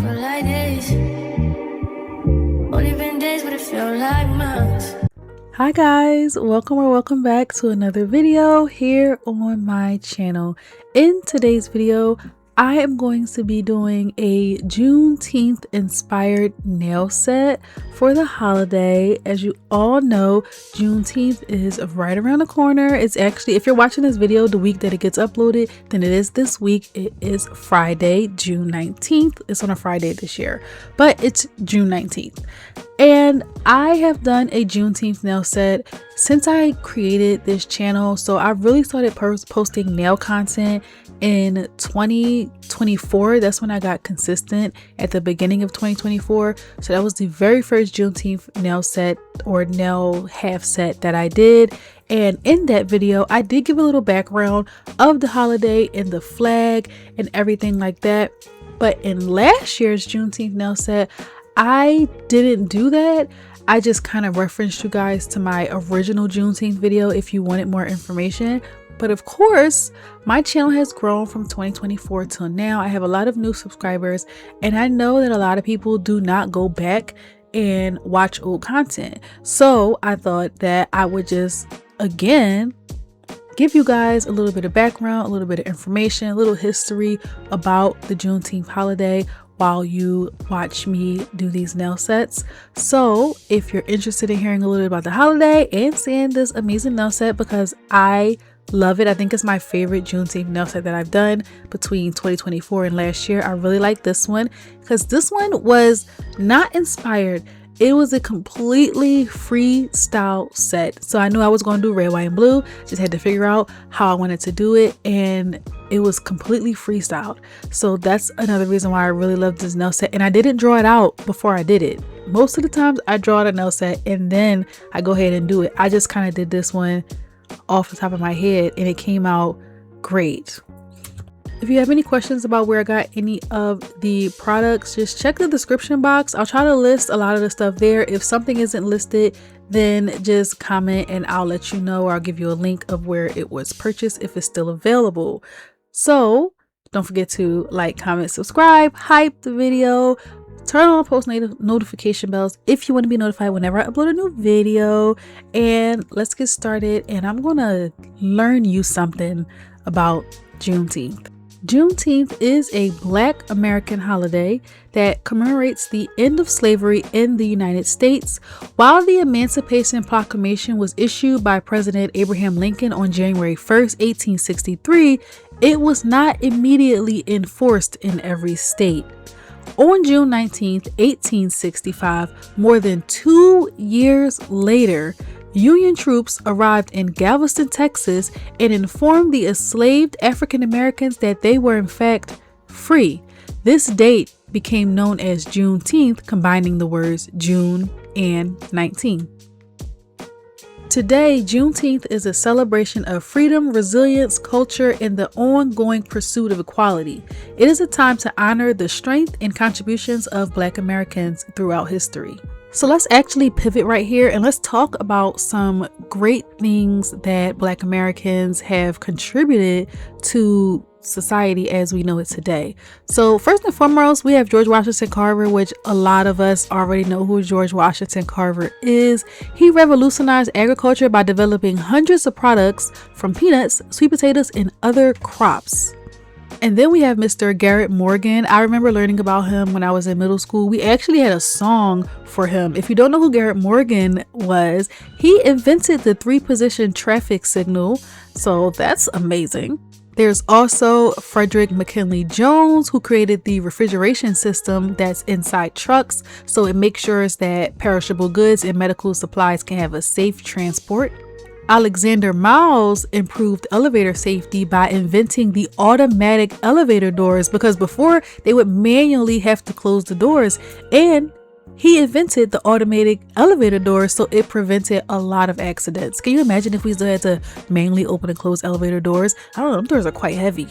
feel like days. Only been days, but it feel like months. Hi guys, welcome or welcome back to another video here on my channel. In today's video, I am going to be doing a Juneteenth inspired nail set for the holiday. As you all know, Juneteenth is right around the corner. It's actually, if you're watching this video the week that it gets uploaded, then it is this week. It is Friday, June 19th. It's on a Friday this year, but it's June 19th. And I have done a Juneteenth nail set since I created this channel. So I really started posting nail content in 2024. That's when I got consistent, at the beginning of 2024. So that was the very first Juneteenth nail set or nail half set that I did. And in that video, I did give a little background of the holiday and the flag and everything like that. But in last year's Juneteenth nail set, I didn't do that. I just kind of referenced you guys to my original Juneteenth video if you wanted more information. But of course, my channel has grown from 2024 till now. I have a lot of new subscribers, and I know that a lot of people do not go back and watch old content. So I thought that I would just, again, give you guys a little bit of background, a little bit of information, a little history about the Juneteenth holiday while you watch me do these nail sets. So if you're interested in hearing a little bit about the holiday and seeing this amazing nail set, because I love it. I think it's my favorite Juneteenth nail set that I've done between 2024 and last year. I really like this one because this one was not inspired. It was a completely freestyle set. So I knew I was going to do red, white, and blue. Just had to figure out how I wanted to do it. And it was completely freestyled. So that's another reason why I really love this nail set. And I didn't draw it out before I did it. Most of the times I draw the nail set and then I go ahead and do it. I just kind of did this one off the top of my head and it came out great. If you have any questions about where I got any of the products, just check the description box. I'll try to list a lot of the stuff there. If something isn't listed, then just comment and I'll let you know, or I'll give you a link of where it was purchased if it's still available. So don't forget to like, comment, subscribe, hype the video, turn on post notification bells if you want to be notified whenever I upload a new video. And let's get started. And I'm gonna learn you something about Juneteenth. Juneteenth is a Black American holiday that commemorates the end of slavery in the United States. While the Emancipation Proclamation was issued by President Abraham Lincoln on January 1st, 1863, it was not immediately enforced in every state. On June 19th, 1865, more than 2 years later, Union troops arrived in Galveston, Texas, and informed the enslaved African Americans that they were in fact free. This date became known as Juneteenth, combining the words June and 19. Today, Juneteenth is a celebration of freedom, resilience, culture, and the ongoing pursuit of equality. It is a time to honor the strength and contributions of Black Americans throughout history. So let's actually pivot right here and let's talk about some great things that Black Americans have contributed to society as we know it today. So first and foremost, we have George Washington Carver, which a lot of us already know who George Washington Carver is. He revolutionized agriculture by developing hundreds of products from peanuts, sweet potatoes, and other crops. And then we have Mr. Garrett Morgan. I remember learning about him when I was in middle school. We actually had a song for him. If you don't know who Garrett Morgan was, he invented the 3-position traffic signal. So that's amazing. There's also Frederick McKinley Jones, who created the refrigeration system that's inside trucks. So it makes sure that perishable goods and medical supplies can have a safe transport. Alexander Miles improved elevator safety by inventing the automatic elevator doors, because before they would manually have to close the doors, and he invented the automatic elevator doors, so it prevented a lot of accidents. Can you imagine if we still had to manually open and close elevator doors? I don't know, them doors are quite heavy.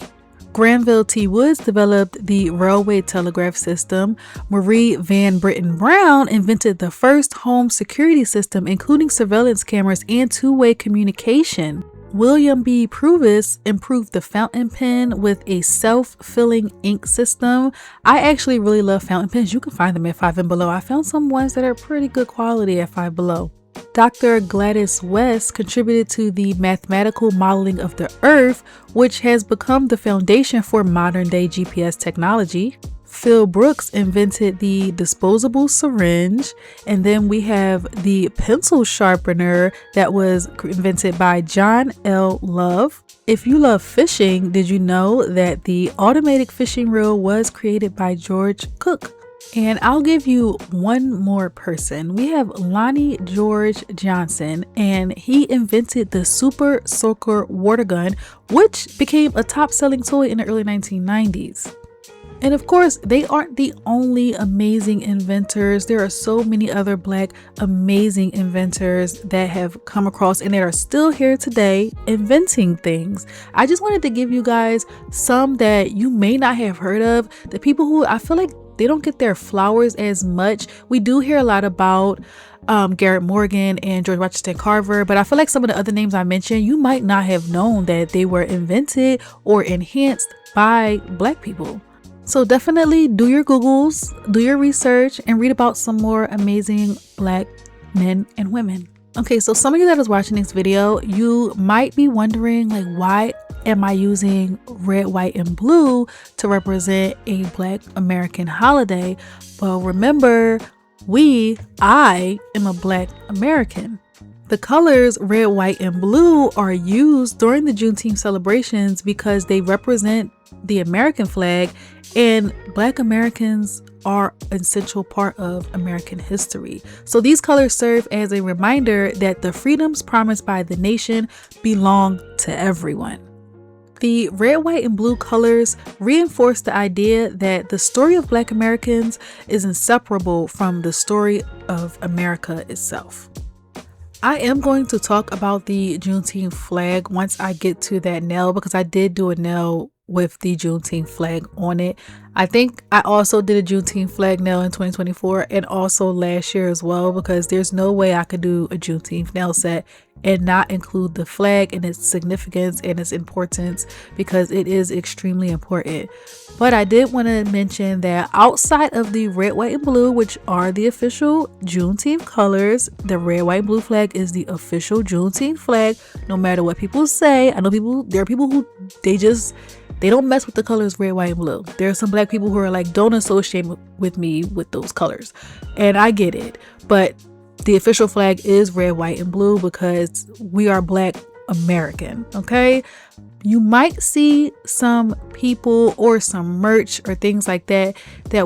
Granville T. Woods developed the railway telegraph system. Marie Van Britten Brown invented the first home security system, including surveillance cameras and two-way communication. William B. Purvis improved the fountain pen with a self-filling ink system. I actually really love fountain pens. You can find them at Five and Below. I found some ones that are pretty good quality at Five Below. Dr. Gladys West contributed to the mathematical modeling of the Earth, which has become the foundation for modern-day GPS technology. Phil Brooks invented the disposable syringe, and then we have the pencil sharpener that was invented by John L. Love. If you love fishing, did you know that the automatic fishing reel was created by George Cook? And I'll give you one more person. We have Lonnie George Johnson, and he invented the Super Soaker water gun, which became a top-selling toy in the early 1990s. And of course, they aren't the only amazing inventors. There are so many other Black amazing inventors that have come across and that are still here today inventing things. I just wanted to give you guys some that you may not have heard of. The people who I feel like they don't get their flowers as much. We do hear a lot about Garrett Morgan and George Washington Carver, but I feel like some of the other names I mentioned, you might not have known that they were invented or enhanced by Black people. So definitely do your Googles, do your research, and read about some more amazing Black men and women. Okay, so some of you that is watching this video, you might be wondering, like, why am I using red, white, and blue to represent a Black American holiday? Well, remember, I am a Black American. The colors red, white, and blue are used during the Juneteenth celebrations because they represent the American flag, and Black Americans are an essential part of American history. So these colors serve as a reminder that the freedoms promised by the nation belong to everyone. The red, white, and blue colors reinforce the idea that the story of Black Americans is inseparable from the story of America itself. I am going to talk about the Juneteenth flag once I get to that nail, because I did do a nail with the Juneteenth flag on it. I think I also did a Juneteenth flag nail in 2024 and also last year as well, because there's no way I could do a Juneteenth nail set and not include the flag and its significance and its importance, because it is extremely important. But I did want to mention that outside of the red, white, and blue, which are the official Juneteenth colors, the red, white, and blue flag is the official Juneteenth flag, no matter what people say. I know there are people who they don't mess with the colors red, white, and blue. There are some Black people who are like, don't associate with me with those colors. And I get it. But the official flag is red, white, and blue because we are Black American, okay? You might see some people or some merch or things like that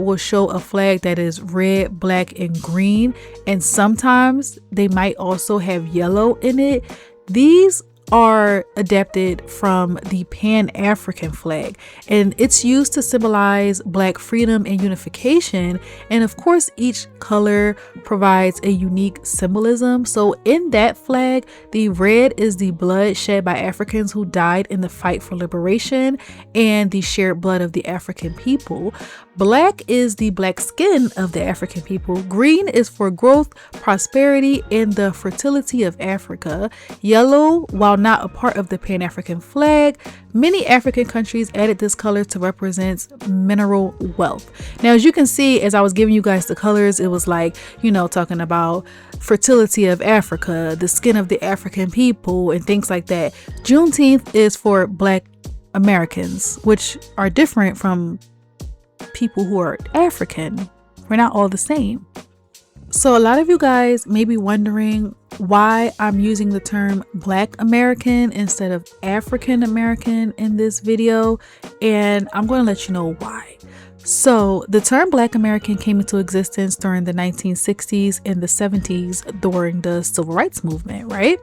will show a flag that is red, black, and green. And sometimes they might also have yellow in it. These are adapted from the Pan-African flag, and it's used to symbolize Black freedom and unification. And of course, each color provides a unique symbolism. So in that flag, the red is the blood shed by Africans who died in the fight for liberation and the shared blood of the African people. Black is the Black skin of the African people. Green is for growth, prosperity, and the fertility of Africa. Yellow, while not a part of the Pan-African flag, many African countries added this color to represent mineral wealth. Now, as you can see, as I was giving you guys the colors, it was like, talking about fertility of Africa, the skin of the African people, and things like that. Juneteenth is for Black Americans, which are different from people who are African. We're not all the same. So a lot of you guys may be wondering why I'm using the term Black American instead of African American in this video, and I'm going to let you know why. So the term Black American came into existence during the 1960s and the 70s during the Civil Rights Movement, right?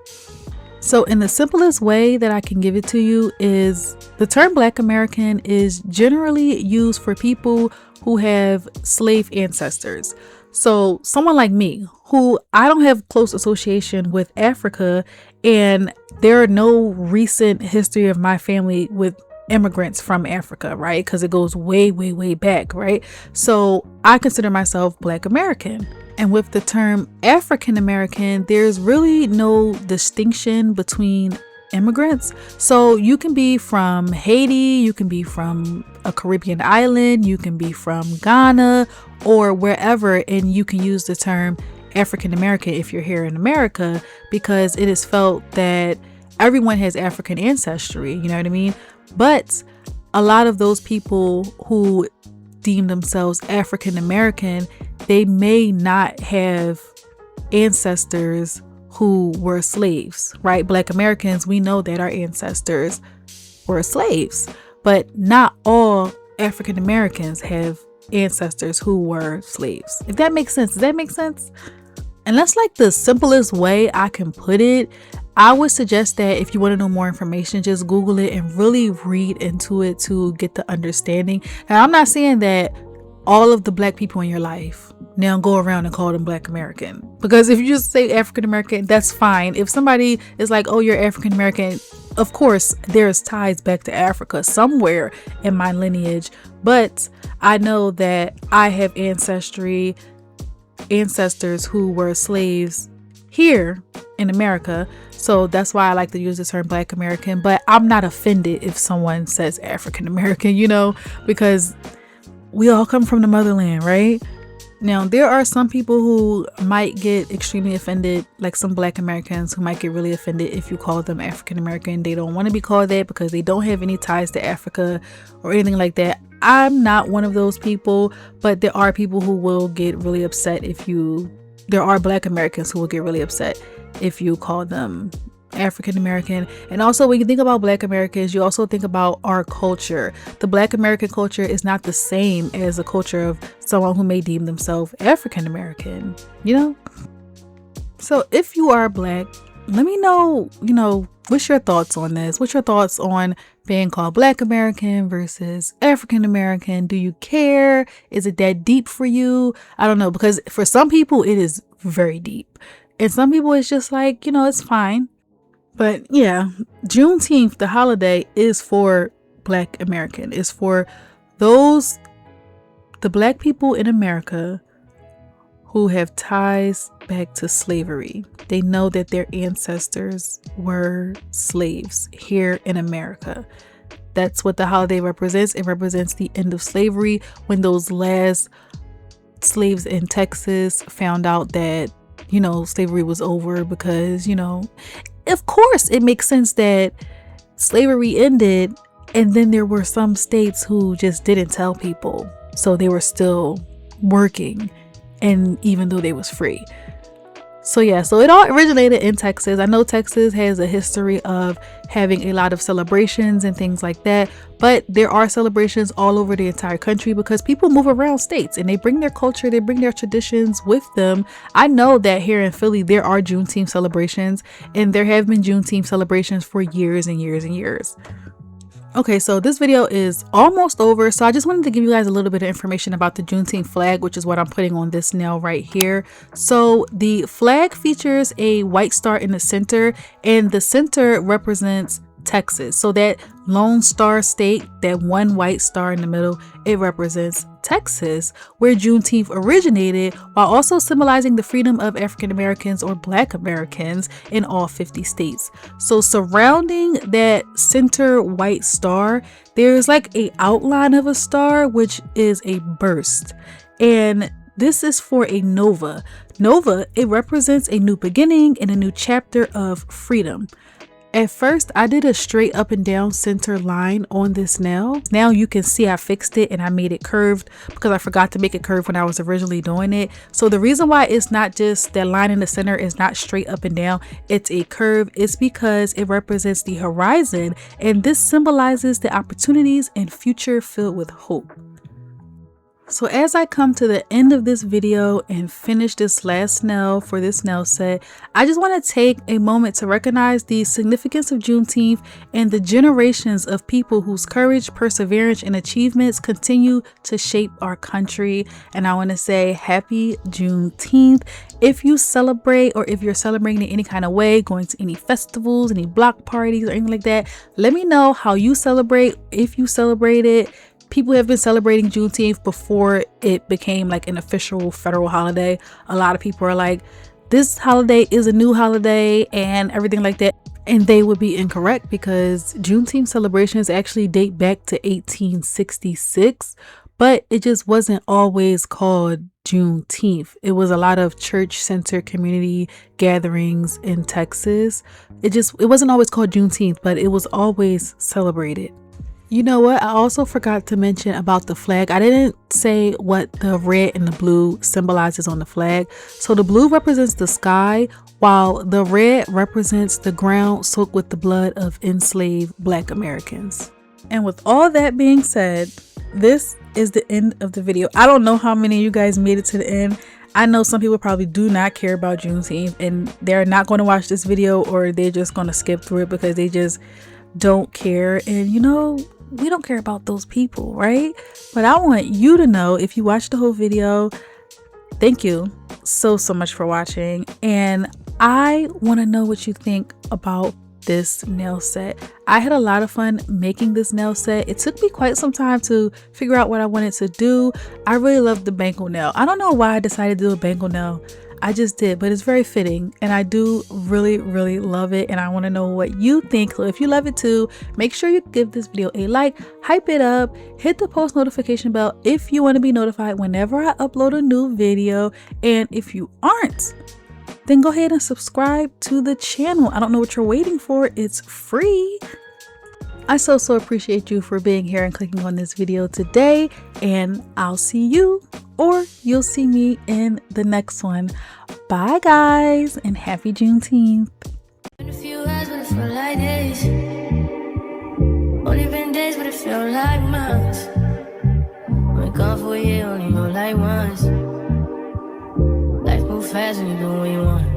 So in the simplest way that I can give it to you is the term Black American is generally used for people who have slave ancestors. So someone like me, who I don't have close association with Africa, and there are no recent history of my family with immigrants from Africa, right? Because it goes way, way, way back, right? So I consider myself Black American. And with the term African American, there's really no distinction between immigrants. So you can be from Haiti, you can be from a Caribbean island, you can be from Ghana or wherever, and you can use the term African American if you're here in America, because it is felt that everyone has African ancestry, you know what I mean? But a lot of those people who deem themselves African American, they may not have ancestors who were slaves, right? Black Americans, we know that our ancestors were slaves, but not all African Americans have ancestors who were slaves. If that makes sense. Does that make sense? And that's like the simplest way I can put it. I would suggest that if you want to know more information, just Google it and really read into it to get the understanding. And I'm not saying that all of the black people in your life now go around and call them Black American, because if you just say African American, that's fine. If somebody is like, oh, you're African American, of course there's ties back to Africa somewhere in my lineage, but I know that I have ancestors who were slaves here in America, so that's why I like to use the term Black American. But I'm not offended if someone says African American, you know, because we all come from the motherland, right? Now, there are some people who might get extremely offended, like some Black Americans who might get really offended if you call them African American. They don't want to be called that because they don't have any ties to Africa or anything like that. I'm not one of those people, but there are people who will get really upset there are Black Americans who will get really upset if you call them African American. And also, when you think about Black Americans, you also think about our culture. The Black American culture is not the same as the culture of someone who may deem themselves African American, you know? So if you are Black, let me know, what's your thoughts on this? What's your thoughts on being called Black American versus African American? Do you care? Is it that deep for you? I don't know, because for some people it is very deep. And some people it's just like, it's fine. But yeah, Juneteenth, the holiday, is for Black American. It's for the Black people in America who have ties back to slavery. They know that their ancestors were slaves here in America. That's what the holiday represents. It represents the end of slavery, when those last slaves in Texas found out that, slavery was over, because, of course it makes sense that slavery ended, and then there were some states who just didn't tell people, so they were still working, and even though they was free. So yeah, so it all originated in Texas. I know Texas has a history of having a lot of celebrations and things like that, but there are celebrations all over the entire country because people move around states and they bring their culture, they bring their traditions with them. I know that here in Philly there are Juneteenth celebrations, and there have been Juneteenth celebrations for years and years and years. Okay, so this video is almost over, so I just wanted to give you guys a little bit of information about the Juneteenth flag, which is what I'm putting on this nail right here. So the flag features a white star in the center, and the center represents Texas. So that Lone Star State, that one white star in the middle, it represents Texas, where Juneteenth originated, while also symbolizing the freedom of African Americans or Black Americans in all 50 states. So surrounding that center white star, there's like a outline of a star, which is a burst. And this is for a nova. Nova, it represents a new beginning and a new chapter of freedom. At first, I did a straight up and down center line on this nail. Now you can see I fixed it and I made it curved because I forgot to make it curved when I was originally doing it. So the reason why it's not just that line in the center is not straight up and down, it's a curve, is because it represents the horizon, and this symbolizes the opportunities and future filled with hope. So as I come to the end of this video and finish this last nail for this nail set, I just want to take a moment to recognize the significance of Juneteenth and the generations of people whose courage, perseverance, and achievements continue to shape our country. And I want to say happy Juneteenth. If you celebrate, or if you're celebrating in any kind of way, going to any festivals, any block parties or anything like that, let me know how you celebrate, if you celebrate it. People have been celebrating Juneteenth before it became like an official federal holiday. A lot of people are like, this holiday is a new holiday and everything like that. And they would be incorrect because Juneteenth celebrations actually date back to 1866, but it just wasn't always called Juneteenth. It was a lot of church-centered community gatherings in Texas. It wasn't always called Juneteenth, but it was always celebrated. You know what? I also forgot to mention about the flag. I didn't say what the red and the blue symbolizes on the flag. So the blue represents the sky, while the red represents the ground soaked with the blood of enslaved Black Americans. And with all that being said, this is the end of the video. I don't know how many of you guys made it to the end. I know some people probably do not care about Juneteenth and they're not going to watch this video, or they're just going to skip through it because they just don't care. And you know, we don't care about those people, right? But I want you to know, if you watched the whole video, thank you so much for watching. And I want to know what you think about this nail set. I had a lot of fun making this nail set. It took me quite some time to figure out what I wanted to do. I really love the bangle nail. I don't know why I decided to do a bangle nail. I just did, but it's very fitting and I do really love it, and I want to know what you think. So if you love it too, make sure you give this video a like, hype it up, hit the post notification bell if you want to be notified whenever I upload a new video. And if you aren't, then go ahead and subscribe to the channel. I don't know what you're waiting for. It's free. I so appreciate you for being here and clicking on this video today, and I'll see you, or you'll see me in the next one. Bye guys, and happy Juneteenth. Been a few hours, but it felt like days. Only been days, but it felt like months. Been gone for a year, only know like once. Life moves fast and you do what you want.